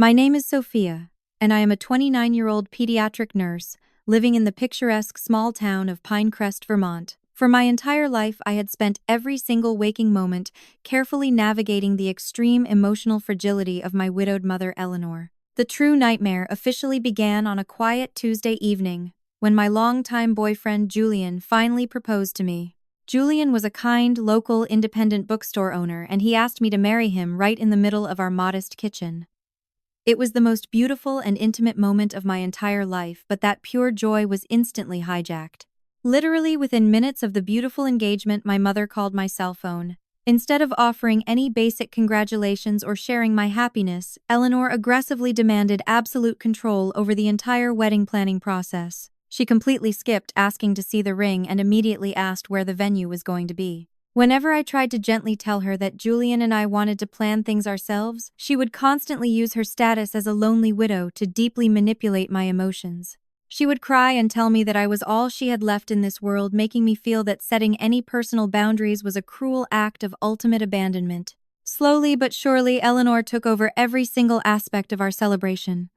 My name is Sophia, and I am a 29-year-old pediatric nurse living in the picturesque small town of Pinecrest, Vermont. For my entire life, I had spent every single waking moment carefully navigating the extreme emotional fragility of my widowed mother, Eleanor. The true nightmare officially began on a quiet Tuesday evening when my longtime boyfriend, Julian, finally proposed to me. Julian was a kind, local, independent bookstore owner, and he asked me to marry him right in the middle of our modest kitchen. It was the most beautiful and intimate moment of my entire life, but that pure joy was instantly hijacked. Literally within minutes of the beautiful engagement, my mother called my cell phone. Instead of offering any basic congratulations or sharing my happiness, Eleanor aggressively demanded absolute control over the entire wedding planning process. She completely skipped asking to see the ring and immediately asked where the venue was going to be. Whenever I tried to gently tell her that Julian and I wanted to plan things ourselves, she would constantly use her status as a lonely widow to deeply manipulate my emotions. She would cry and tell me that I was all she had left in this world, making me feel that setting any personal boundaries was a cruel act of ultimate abandonment. Slowly but surely, Eleanor took over every single aspect of our celebration.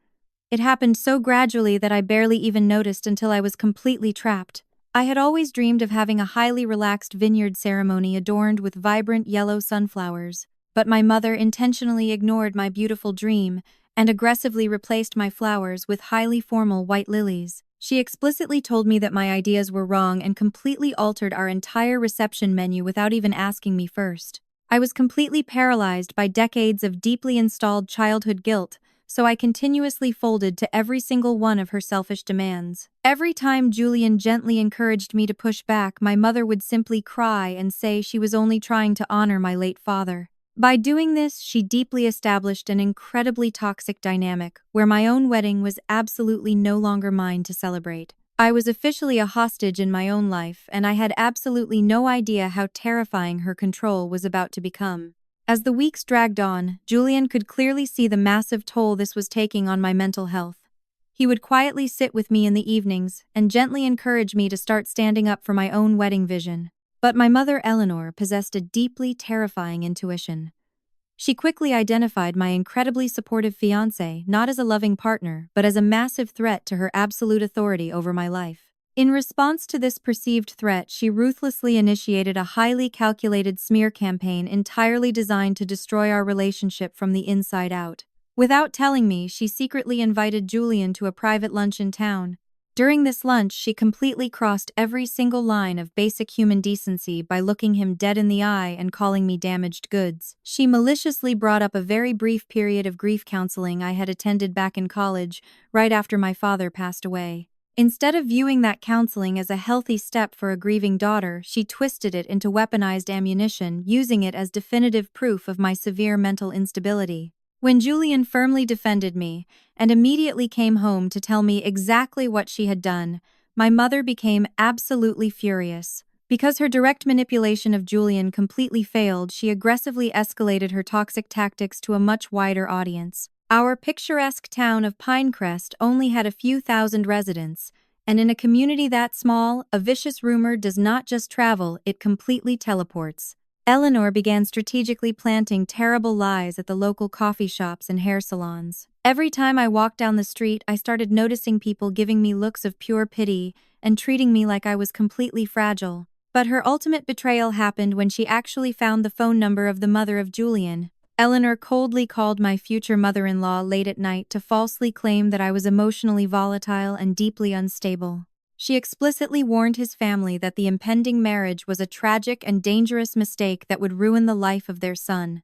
It happened so gradually that I barely even noticed until I was completely trapped. I had always dreamed of having a highly relaxed vineyard ceremony adorned with vibrant yellow sunflowers, but my mother intentionally ignored my beautiful dream and aggressively replaced my flowers with highly formal white lilies. She explicitly told me that my ideas were wrong and completely altered our entire reception menu without even asking me first. I was completely paralyzed by decades of deeply installed childhood guilt, so I continuously folded to every single one of her selfish demands. Every time Julian gently encouraged me to push back, my mother would simply cry and say she was only trying to honor my late father. By doing this, she deeply established an incredibly toxic dynamic where my own wedding was absolutely no longer mine to celebrate. I was officially a hostage in my own life, and I had absolutely no idea how terrifying her control was about to become. As the weeks dragged on, Julian could clearly see the massive toll this was taking on my mental health. He would quietly sit with me in the evenings and gently encourage me to start standing up for my own wedding vision. But my mother, Eleanor, possessed a deeply terrifying intuition. She quickly identified my incredibly supportive fiancé not as a loving partner, but as a massive threat to her absolute authority over my life. In response to this perceived threat, she ruthlessly initiated a highly calculated smear campaign entirely designed to destroy our relationship from the inside out. Without telling me, she secretly invited Julian to a private lunch in town. During this lunch, she completely crossed every single line of basic human decency by looking him dead in the eye and calling me damaged goods. She maliciously brought up a very brief period of grief counseling I had attended back in college, right after my father passed away. Instead of viewing that counseling as a healthy step for a grieving daughter, she twisted it into weaponized ammunition, using it as definitive proof of my severe mental instability. When Julian firmly defended me and immediately came home to tell me exactly what she had done, my mother became absolutely furious. Because her direct manipulation of Julian completely failed, she aggressively escalated her toxic tactics to a much wider audience. Our picturesque town of Pinecrest only had a few thousand residents, and in a community that small, a vicious rumor does not just travel, it completely teleports. Eleanor began strategically planting terrible lies at the local coffee shops and hair salons. Every time I walked down the street, I started noticing people giving me looks of pure pity and treating me like I was completely fragile. But her ultimate betrayal happened when she actually found the phone number of the mother of Julian. Eleanor coldly called my future mother-in-law late at night to falsely claim that I was emotionally volatile and deeply unstable. She explicitly warned his family that the impending marriage was a tragic and dangerous mistake that would ruin the life of their son.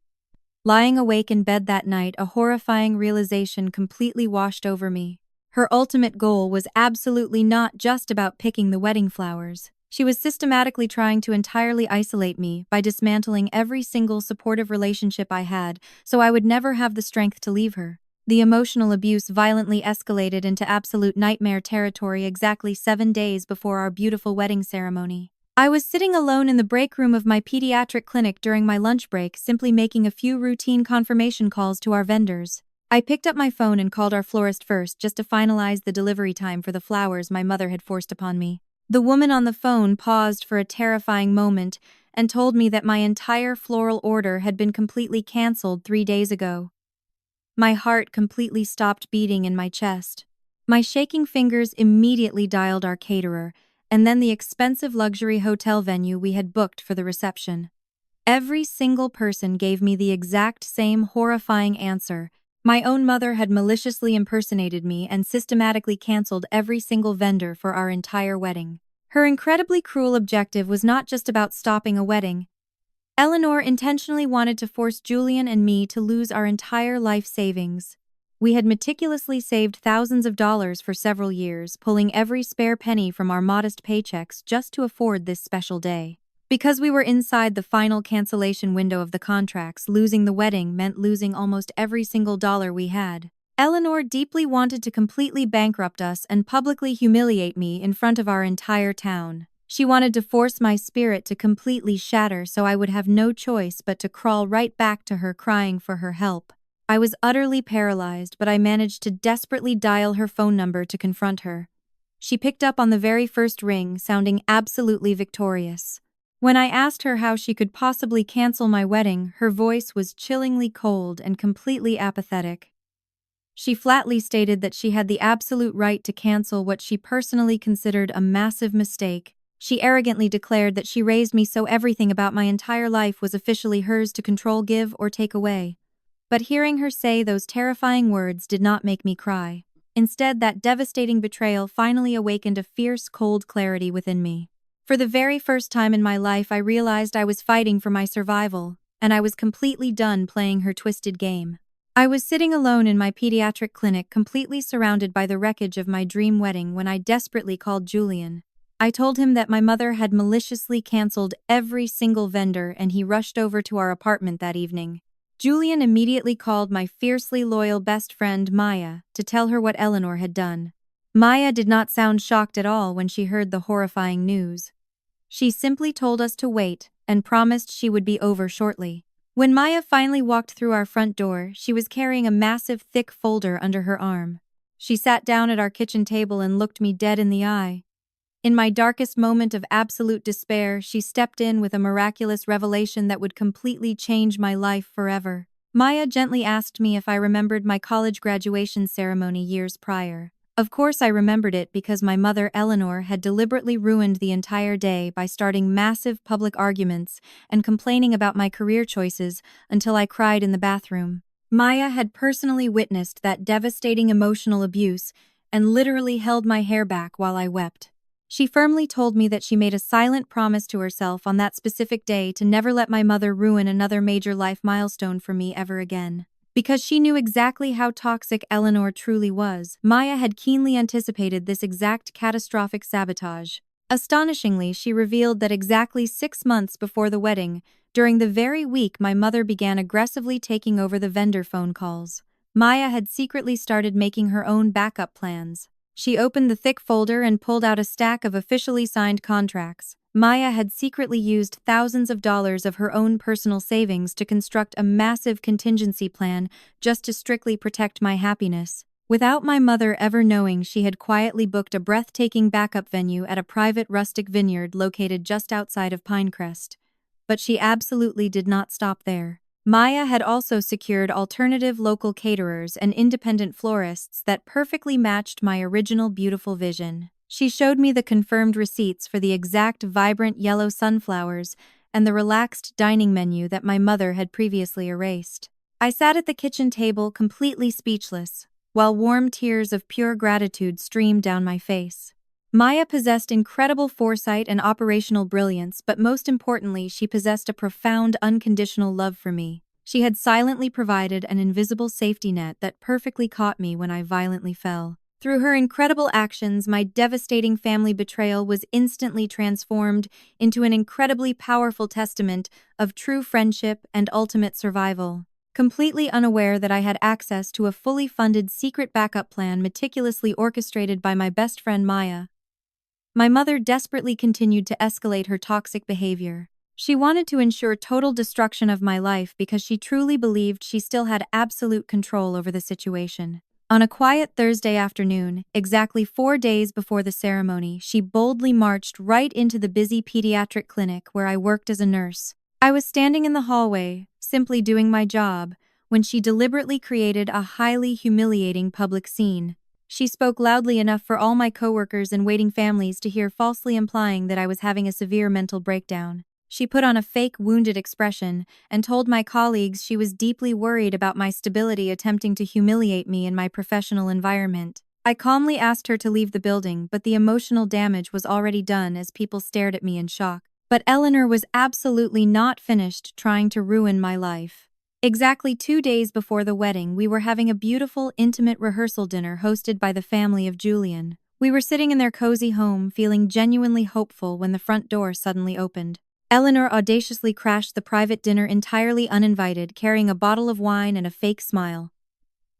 Lying awake in bed that night, a horrifying realization completely washed over me. Her ultimate goal was absolutely not just about picking the wedding flowers. She was systematically trying to entirely isolate me by dismantling every single supportive relationship I had, so I would never have the strength to leave her. The emotional abuse violently escalated into absolute nightmare territory exactly 7 days before our beautiful wedding ceremony. I was sitting alone in the break room of my pediatric clinic during my lunch break, simply making a few routine confirmation calls to our vendors. I picked up my phone and called our florist first just to finalize the delivery time for the flowers my mother had forced upon me. The woman on the phone paused for a terrifying moment and told me that my entire floral order had been completely canceled 3 days ago. My heart completely stopped beating in my chest. My shaking fingers immediately dialed our caterer, and then the expensive luxury hotel venue we had booked for the reception. Every single person gave me the exact same horrifying answer. My own mother had maliciously impersonated me and systematically canceled every single vendor for our entire wedding. Her incredibly cruel objective was not just about stopping a wedding. Eleanor intentionally wanted to force Julian and me to lose our entire life savings. We had meticulously saved thousands of dollars for several years, pulling every spare penny from our modest paychecks just to afford this special day. Because we were inside the final cancellation window of the contracts, losing the wedding meant losing almost every single dollar we had. Eleanor deeply wanted to completely bankrupt us and publicly humiliate me in front of our entire town. She wanted to force my spirit to completely shatter so I would have no choice but to crawl right back to her crying for her help. I was utterly paralyzed, but I managed to desperately dial her phone number to confront her. She picked up on the very first ring, sounding absolutely victorious. When I asked her how she could possibly cancel my wedding, her voice was chillingly cold and completely apathetic. She flatly stated that she had the absolute right to cancel what she personally considered a massive mistake. She arrogantly declared that she raised me so everything about my entire life was officially hers to control, give, or take away. But hearing her say those terrifying words did not make me cry. Instead, that devastating betrayal finally awakened a fierce, cold clarity within me. For the very first time in my life, I realized I was fighting for my survival, and I was completely done playing her twisted game. I was sitting alone in my pediatric clinic, completely surrounded by the wreckage of my dream wedding, when I desperately called Julian. I told him that my mother had maliciously canceled every single vendor, and he rushed over to our apartment that evening. Julian immediately called my fiercely loyal best friend, Maya, to tell her what Eleanor had done. Maya did not sound shocked at all when she heard the horrifying news. She simply told us to wait and promised she would be over shortly. When Maya finally walked through our front door, she was carrying a massive, thick folder under her arm. She sat down at our kitchen table and looked me dead in the eye. In my darkest moment of absolute despair, she stepped in with a miraculous revelation that would completely change my life forever. Maya gently asked me if I remembered my college graduation ceremony years prior. Of course I remembered it, because my mother, Eleanor, had deliberately ruined the entire day by starting massive public arguments and complaining about my career choices until I cried in the bathroom. Maya had personally witnessed that devastating emotional abuse and literally held my hair back while I wept. She firmly told me that she made a silent promise to herself on that specific day to never let my mother ruin another major life milestone for me ever again. Because she knew exactly how toxic Eleanor truly was, Maya had keenly anticipated this exact catastrophic sabotage. Astonishingly, she revealed that exactly 6 months before the wedding, during the very week my mother began aggressively taking over the vendor phone calls, Maya had secretly started making her own backup plans. She opened the thick folder and pulled out a stack of officially signed contracts. Maya had secretly used thousands of dollars of her own personal savings to construct a massive contingency plan just to strictly protect my happiness. Without my mother ever knowing, she had quietly booked a breathtaking backup venue at a private rustic vineyard located just outside of Pinecrest. But she absolutely did not stop there. Maya had also secured alternative local caterers and independent florists that perfectly matched my original beautiful vision. She showed me the confirmed receipts for the exact vibrant yellow sunflowers and the relaxed dining menu that my mother had previously erased. I sat at the kitchen table completely speechless, while warm tears of pure gratitude streamed down my face. Maya possessed incredible foresight and operational brilliance, but most importantly, she possessed a profound, unconditional love for me. She had silently provided an invisible safety net that perfectly caught me when I violently fell. Through her incredible actions, my devastating family betrayal was instantly transformed into an incredibly powerful testament of true friendship and ultimate survival. Completely unaware that I had access to a fully funded secret backup plan meticulously orchestrated by my best friend Maya, my mother desperately continued to escalate her toxic behavior. She wanted to ensure total destruction of my life because she truly believed she still had absolute control over the situation. On a quiet Thursday afternoon, exactly 4 days before the ceremony, she boldly marched right into the busy pediatric clinic where I worked as a nurse. I was standing in the hallway, simply doing my job, when she deliberately created a highly humiliating public scene. She spoke loudly enough for all my coworkers and waiting families to hear, falsely implying that I was having a severe mental breakdown. She put on a fake, wounded expression and told my colleagues she was deeply worried about my stability, attempting to humiliate me in my professional environment. I calmly asked her to leave the building, but the emotional damage was already done as people stared at me in shock. But Eleanor was absolutely not finished trying to ruin my life. Exactly 2 days before the wedding, we were having a beautiful, intimate rehearsal dinner hosted by the family of Julian. We were sitting in their cozy home, feeling genuinely hopeful when the front door suddenly opened. Eleanor audaciously crashed the private dinner entirely uninvited, carrying a bottle of wine and a fake smile.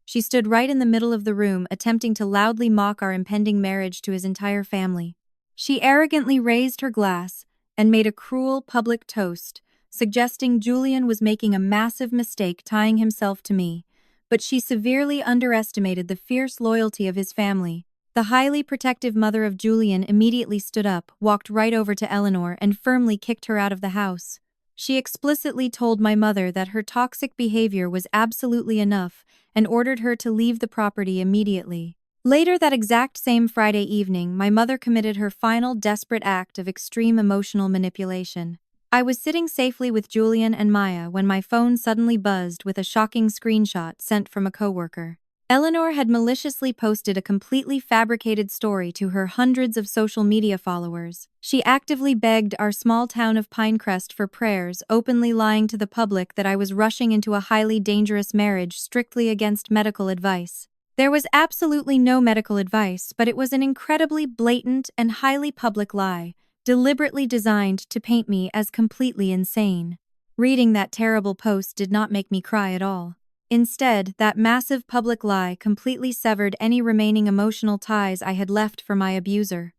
She stood right in the middle of the room, attempting to loudly mock our impending marriage to his entire family. She arrogantly raised her glass and made a cruel public toast, suggesting Julian was making a massive mistake tying himself to me, but she severely underestimated the fierce loyalty of his family. The highly protective mother of Julian immediately stood up, walked right over to Eleanor, and firmly kicked her out of the house. She explicitly told my mother that her toxic behavior was absolutely enough and ordered her to leave the property immediately. Later that exact same Friday evening, my mother committed her final desperate act of extreme emotional manipulation. I was sitting safely with Julian and Maya when my phone suddenly buzzed with a shocking screenshot sent from a coworker. Eleanor had maliciously posted a completely fabricated story to her hundreds of social media followers. She actively begged our small town of Pinecrest for prayers, openly lying to the public that I was rushing into a highly dangerous marriage strictly against medical advice. There was absolutely no medical advice, but it was an incredibly blatant and highly public lie, deliberately designed to paint me as completely insane. Reading that terrible post did not make me cry at all. Instead, that massive public lie completely severed any remaining emotional ties I had left for my abuser.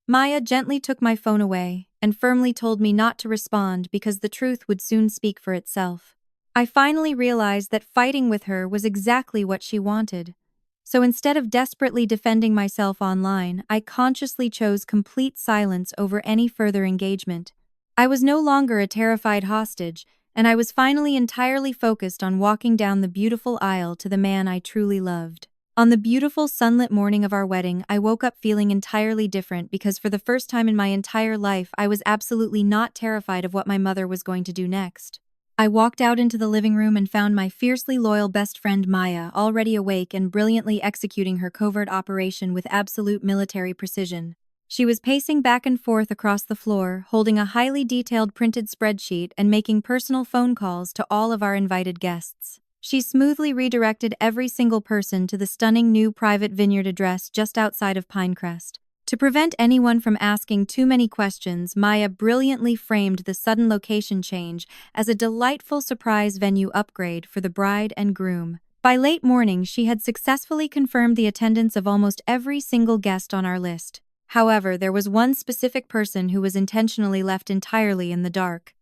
Maya gently took my phone away and firmly told me not to respond because the truth would soon speak for itself. I finally realized that fighting with her was exactly what she wanted. So instead of desperately defending myself online, I consciously chose complete silence over any further engagement. I was no longer a terrified hostage, and I was finally entirely focused on walking down the beautiful aisle to the man I truly loved. On the beautiful sunlit morning of our wedding, I woke up feeling entirely different because for the first time in my entire life, I was absolutely not terrified of what my mother was going to do next. I walked out into the living room and found my fiercely loyal best friend Maya already awake and brilliantly executing her covert operation with absolute military precision. She was pacing back and forth across the floor, holding a highly detailed printed spreadsheet and making personal phone calls to all of our invited guests. She smoothly redirected every single person to the stunning new private vineyard address just outside of Pinecrest. To prevent anyone from asking too many questions, Maya brilliantly framed the sudden location change as a delightful surprise venue upgrade for the bride and groom. By late morning, she had successfully confirmed the attendance of almost every single guest on our list. However, there was one specific person who was intentionally left entirely in the dark.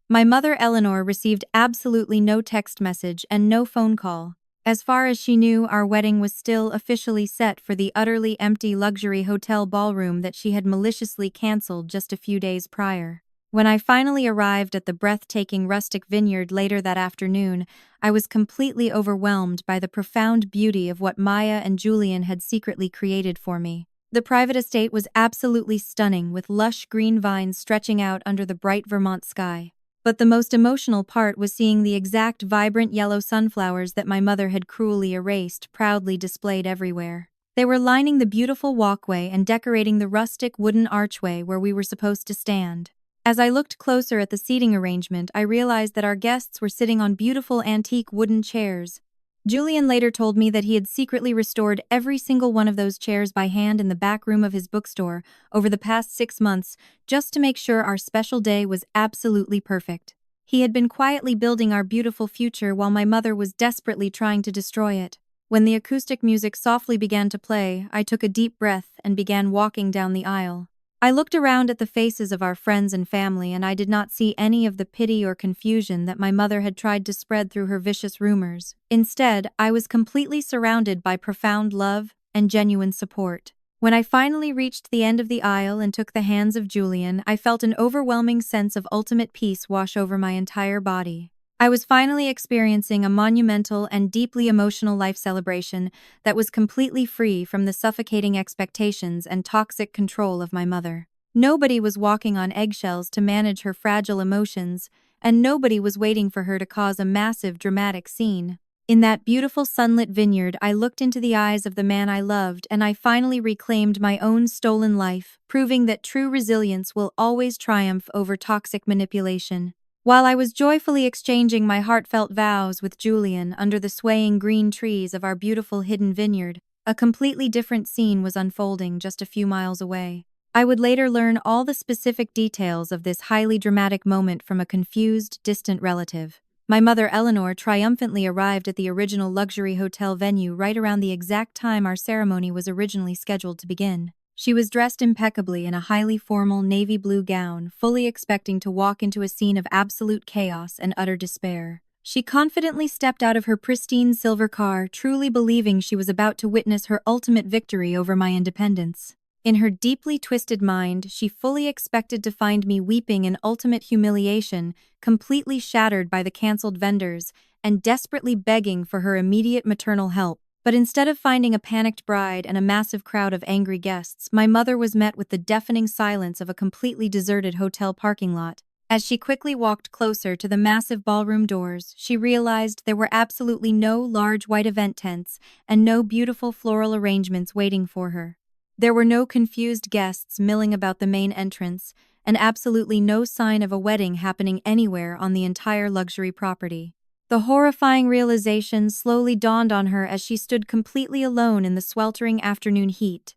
My mother Eleanor received absolutely no text message and no phone call. As far as she knew, our wedding was still officially set for the utterly empty luxury hotel ballroom that she had maliciously canceled just a few days prior. When I finally arrived at the breathtaking rustic vineyard later that afternoon, I was completely overwhelmed by the profound beauty of what Maya and Julian had secretly created for me. The private estate was absolutely stunning, with lush green vines stretching out under the bright Vermont sky. But the most emotional part was seeing the exact vibrant yellow sunflowers that my mother had cruelly erased, proudly displayed everywhere. They were lining the beautiful walkway and decorating the rustic wooden archway where we were supposed to stand. As I looked closer at the seating arrangement, I realized that our guests were sitting on beautiful antique wooden chairs. Julian later told me that he had secretly restored every single one of those chairs by hand in the back room of his bookstore over the past 6 months just to make sure our special day was absolutely perfect. He had been quietly building our beautiful future while my mother was desperately trying to destroy it. When the acoustic music softly began to play, I took a deep breath and began walking down the aisle. I looked around at the faces of our friends and family, and I did not see any of the pity or confusion that my mother had tried to spread through her vicious rumors. Instead, I was completely surrounded by profound love and genuine support. When I finally reached the end of the aisle and took the hands of Julian, I felt an overwhelming sense of ultimate peace wash over my entire body. I was finally experiencing a monumental and deeply emotional life celebration that was completely free from the suffocating expectations and toxic control of my mother. Nobody was walking on eggshells to manage her fragile emotions, and nobody was waiting for her to cause a massive dramatic scene. In that beautiful sunlit vineyard, I looked into the eyes of the man I loved, and I finally reclaimed my own stolen life, proving that true resilience will always triumph over toxic manipulation. While I was joyfully exchanging my heartfelt vows with Julian under the swaying green trees of our beautiful hidden vineyard, a completely different scene was unfolding just a few miles away. I would later learn all the specific details of this highly dramatic moment from a confused, distant relative. My mother Eleanor triumphantly arrived at the original luxury hotel venue right around the exact time our ceremony was originally scheduled to begin. She was dressed impeccably in a highly formal navy blue gown, fully expecting to walk into a scene of absolute chaos and utter despair. She confidently stepped out of her pristine silver car, truly believing she was about to witness her ultimate victory over my independence. In her deeply twisted mind, she fully expected to find me weeping in ultimate humiliation, completely shattered by the canceled vendors, and desperately begging for her immediate maternal help. But instead of finding a panicked bride and a massive crowd of angry guests, my mother was met with the deafening silence of a completely deserted hotel parking lot. As she quickly walked closer to the massive ballroom doors, she realized there were absolutely no large white event tents and no beautiful floral arrangements waiting for her. There were no confused guests milling about the main entrance, and absolutely no sign of a wedding happening anywhere on the entire luxury property. The horrifying realization slowly dawned on her as she stood completely alone in the sweltering afternoon heat.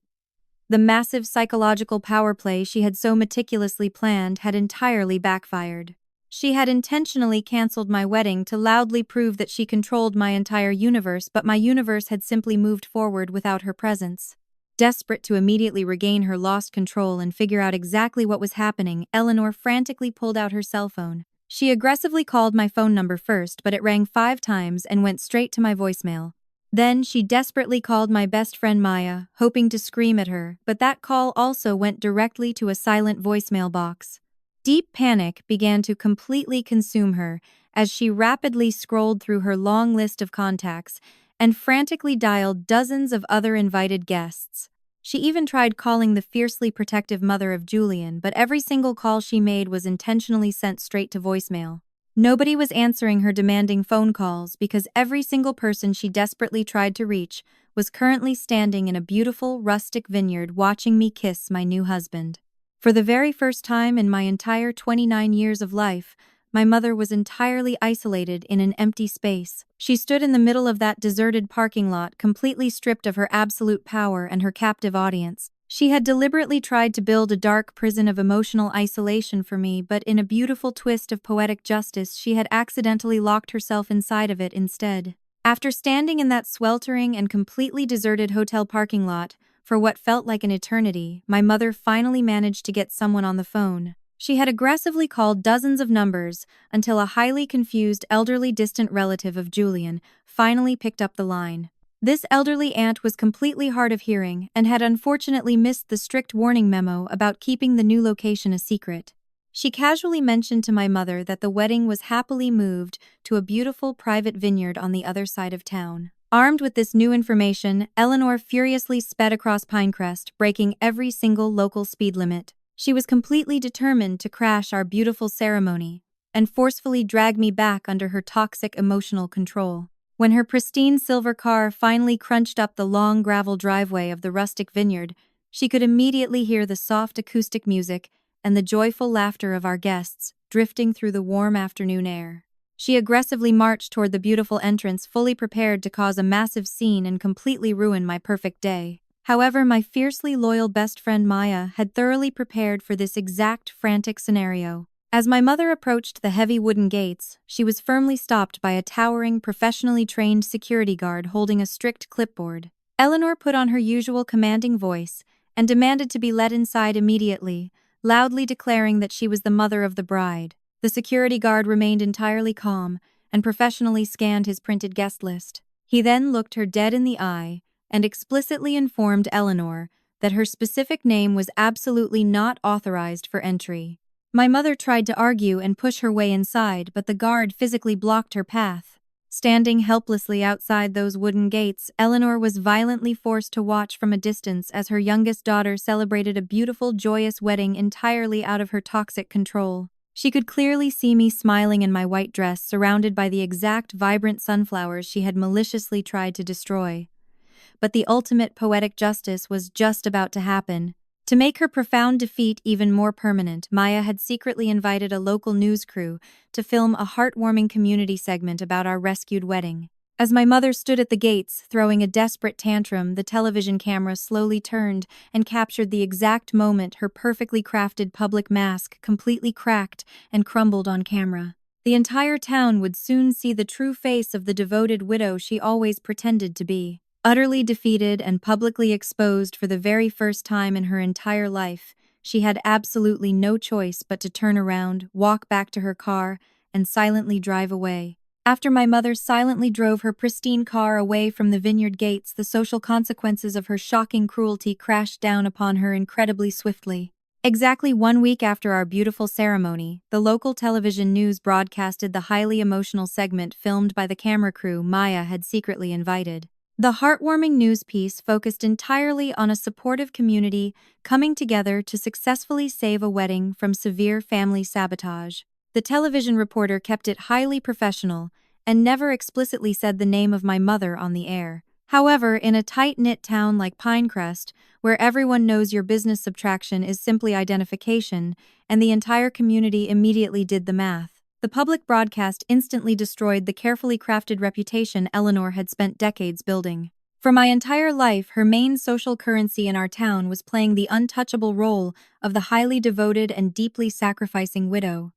The massive psychological power play she had so meticulously planned had entirely backfired. She had intentionally canceled my wedding to loudly prove that she controlled my entire universe, but my universe had simply moved forward without her presence. Desperate to immediately regain her lost control and figure out exactly what was happening, Eleanor frantically pulled out her cell phone. She aggressively called my phone number first, but it rang 5 times and went straight to my voicemail. Then she desperately called my best friend Maya, hoping to scream at her, but that call also went directly to a silent voicemail box. Deep panic began to completely consume her as she rapidly scrolled through her long list of contacts and frantically dialed dozens of other invited guests. She even tried calling the fiercely protective mother of Julian, but every single call she made was intentionally sent straight to voicemail. Nobody was answering her demanding phone calls because every single person she desperately tried to reach was currently standing in a beautiful, rustic vineyard watching me kiss my new husband. For the very first time in my entire 29 years of life, my mother was entirely isolated in an empty space. She stood in the middle of that deserted parking lot, completely stripped of her absolute power and her captive audience. She had deliberately tried to build a dark prison of emotional isolation for me, but in a beautiful twist of poetic justice, she had accidentally locked herself inside of it instead. After standing in that sweltering and completely deserted hotel parking lot for what felt like an eternity, my mother finally managed to get someone on the phone. She had aggressively called dozens of numbers until a highly confused elderly distant relative of Julian finally picked up the line. This elderly aunt was completely hard of hearing and had unfortunately missed the strict warning memo about keeping the new location a secret. She casually mentioned to my mother that the wedding was happily moved to a beautiful private vineyard on the other side of town. Armed with this new information, Eleanor furiously sped across Pinecrest, breaking every single local speed limit. She was completely determined to crash our beautiful ceremony and forcefully drag me back under her toxic emotional control. When her pristine silver car finally crunched up the long gravel driveway of the rustic vineyard, she could immediately hear the soft acoustic music and the joyful laughter of our guests drifting through the warm afternoon air. She aggressively marched toward the beautiful entrance, fully prepared to cause a massive scene and completely ruin my perfect day. However, my fiercely loyal best friend Maya had thoroughly prepared for this exact frantic scenario. As my mother approached the heavy wooden gates, she was firmly stopped by a towering, professionally trained security guard holding a strict clipboard. Eleanor put on her usual commanding voice and demanded to be let inside immediately, loudly declaring that she was the mother of the bride. The security guard remained entirely calm and professionally scanned his printed guest list. He then looked her dead in the eye and explicitly informed Eleanor that her specific name was absolutely not authorized for entry. My mother tried to argue and push her way inside, but the guard physically blocked her path. Standing helplessly outside those wooden gates, Eleanor was violently forced to watch from a distance as her youngest daughter celebrated a beautiful, joyous wedding entirely out of her toxic control. She could clearly see me smiling in my white dress, surrounded by the exact vibrant sunflowers she had maliciously tried to destroy. But the ultimate poetic justice was just about to happen. To make her profound defeat even more permanent, Maya had secretly invited a local news crew to film a heartwarming community segment about our rescued wedding. As my mother stood at the gates, throwing a desperate tantrum, the television camera slowly turned and captured the exact moment her perfectly crafted public mask completely cracked and crumbled on camera. The entire town would soon see the true face of the devoted widow she always pretended to be. Utterly defeated and publicly exposed for the very first time in her entire life, she had absolutely no choice but to turn around, walk back to her car, and silently drive away. After my mother silently drove her pristine car away from the vineyard gates, the social consequences of her shocking cruelty crashed down upon her incredibly swiftly. Exactly 1 week after our beautiful ceremony, the local television news broadcasted the highly emotional segment filmed by the camera crew Maya had secretly invited. The heartwarming news piece focused entirely on a supportive community coming together to successfully save a wedding from severe family sabotage. The television reporter kept it highly professional and never explicitly said the name of my mother on the air. However, in a tight-knit town like Pinecrest, where everyone knows your business subtraction is simply identification, and the entire community immediately did the math, the public broadcast instantly destroyed the carefully crafted reputation Eleanor had spent decades building. For my entire life, her main social currency in our town was playing the untouchable role of the highly devoted and deeply sacrificing widow.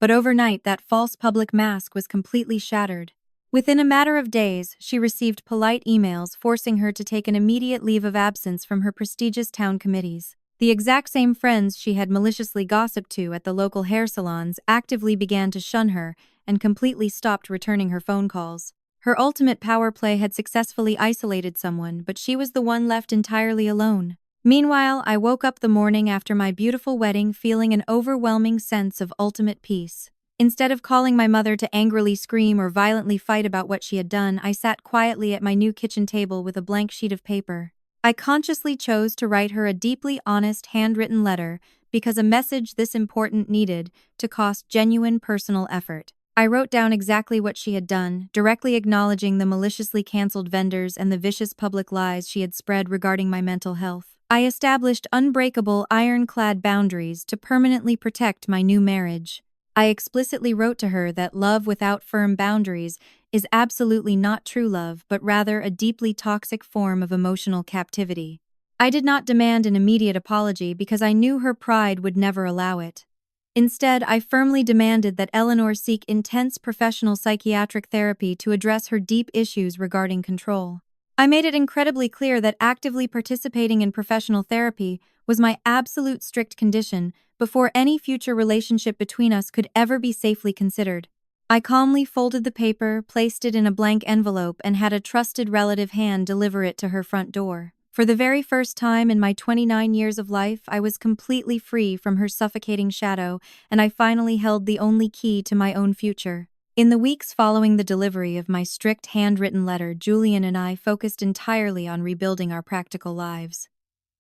But overnight, that false public mask was completely shattered. Within a matter of days, she received polite emails forcing her to take an immediate leave of absence from her prestigious town committees. The exact same friends she had maliciously gossiped to at the local hair salons actively began to shun her and completely stopped returning her phone calls. Her ultimate power play had successfully isolated someone, but she was the one left entirely alone. Meanwhile, I woke up the morning after my beautiful wedding feeling an overwhelming sense of ultimate peace. Instead of calling my mother to angrily scream or violently fight about what she had done, I sat quietly at my new kitchen table with a blank sheet of paper. I consciously chose to write her a deeply honest handwritten letter because a message this important needed to cost genuine personal effort. I wrote down exactly what she had done, directly acknowledging the maliciously canceled vendors and the vicious public lies she had spread regarding my mental health. I established unbreakable, ironclad boundaries to permanently protect my new marriage. I explicitly wrote to her that love without firm boundaries is absolutely not true love, but rather a deeply toxic form of emotional captivity. I did not demand an immediate apology because I knew her pride would never allow it. Instead, I firmly demanded that Eleanor seek intense professional psychiatric therapy to address her deep issues regarding control. I made it incredibly clear that actively participating in professional therapy was my absolute strict condition before any future relationship between us could ever be safely considered. I calmly folded the paper, placed it in a blank envelope, and had a trusted relative hand deliver it to her front door. For the very first time in my 29 years of life, I was completely free from her suffocating shadow, and I finally held the only key to my own future. In the weeks following the delivery of my strict handwritten letter, Julian and I focused entirely on rebuilding our practical lives.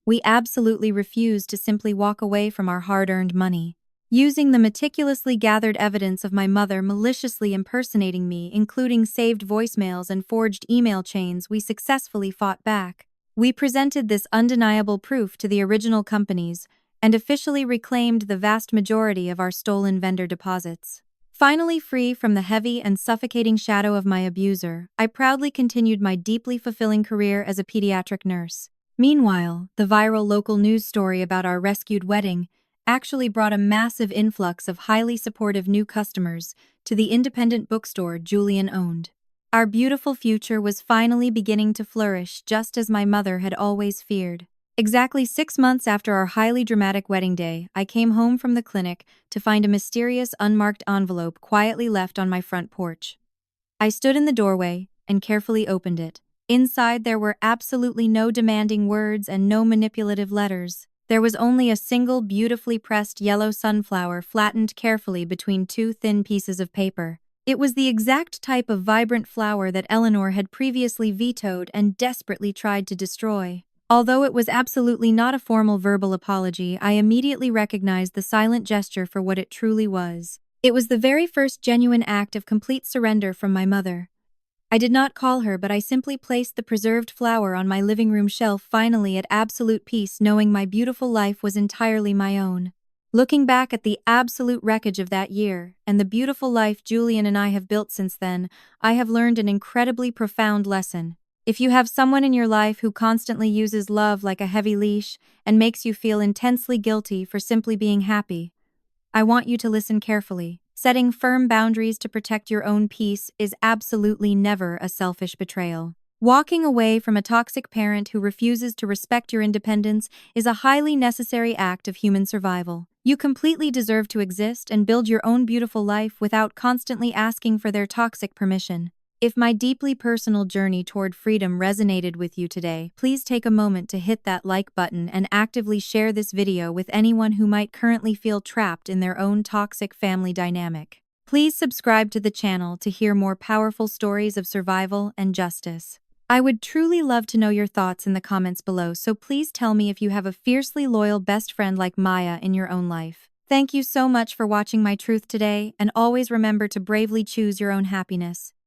We absolutely refused to simply walk away from our hard-earned money. Using the meticulously gathered evidence of my mother maliciously impersonating me, including saved voicemails and forged email chains, we successfully fought back. We presented this undeniable proof to the original companies and officially reclaimed the vast majority of our stolen vendor deposits. Finally free from the heavy and suffocating shadow of my abuser, I proudly continued my deeply fulfilling career as a pediatric nurse. Meanwhile, the viral local news story about our rescued wedding actually brought a massive influx of highly supportive new customers to the independent bookstore Julian owned. Our beautiful future was finally beginning to flourish just as my mother had always feared. Exactly 6 months after our highly dramatic wedding day, I came home from the clinic to find a mysterious unmarked envelope quietly left on my front porch. I stood in the doorway and carefully opened it. Inside there were absolutely no demanding words and no manipulative letters. There was only a single beautifully pressed yellow sunflower flattened carefully between two thin pieces of paper. It was the exact type of vibrant flower that Eleanor had previously vetoed and desperately tried to destroy. Although it was absolutely not a formal verbal apology, I immediately recognized the silent gesture for what it truly was. It was the very first genuine act of complete surrender from my mother. I did not call her, but I simply placed the preserved flower on my living room shelf, finally at absolute peace, knowing my beautiful life was entirely my own. Looking back at the absolute wreckage of that year, and the beautiful life Julian and I have built since then, I have learned an incredibly profound lesson. If you have someone in your life who constantly uses love like a heavy leash and makes you feel intensely guilty for simply being happy, I want you to listen carefully. Setting firm boundaries to protect your own peace is absolutely never a selfish betrayal. Walking away from a toxic parent who refuses to respect your independence is a highly necessary act of human survival. You completely deserve to exist and build your own beautiful life without constantly asking for their toxic permission. If my deeply personal journey toward freedom resonated with you today, please take a moment to hit that like button and actively share this video with anyone who might currently feel trapped in their own toxic family dynamic. Please subscribe to the channel to hear more powerful stories of survival and justice. I would truly love to know your thoughts in the comments below, so please tell me if you have a fiercely loyal best friend like Maya in your own life. Thank you so much for watching my truth today, and always remember to bravely choose your own happiness.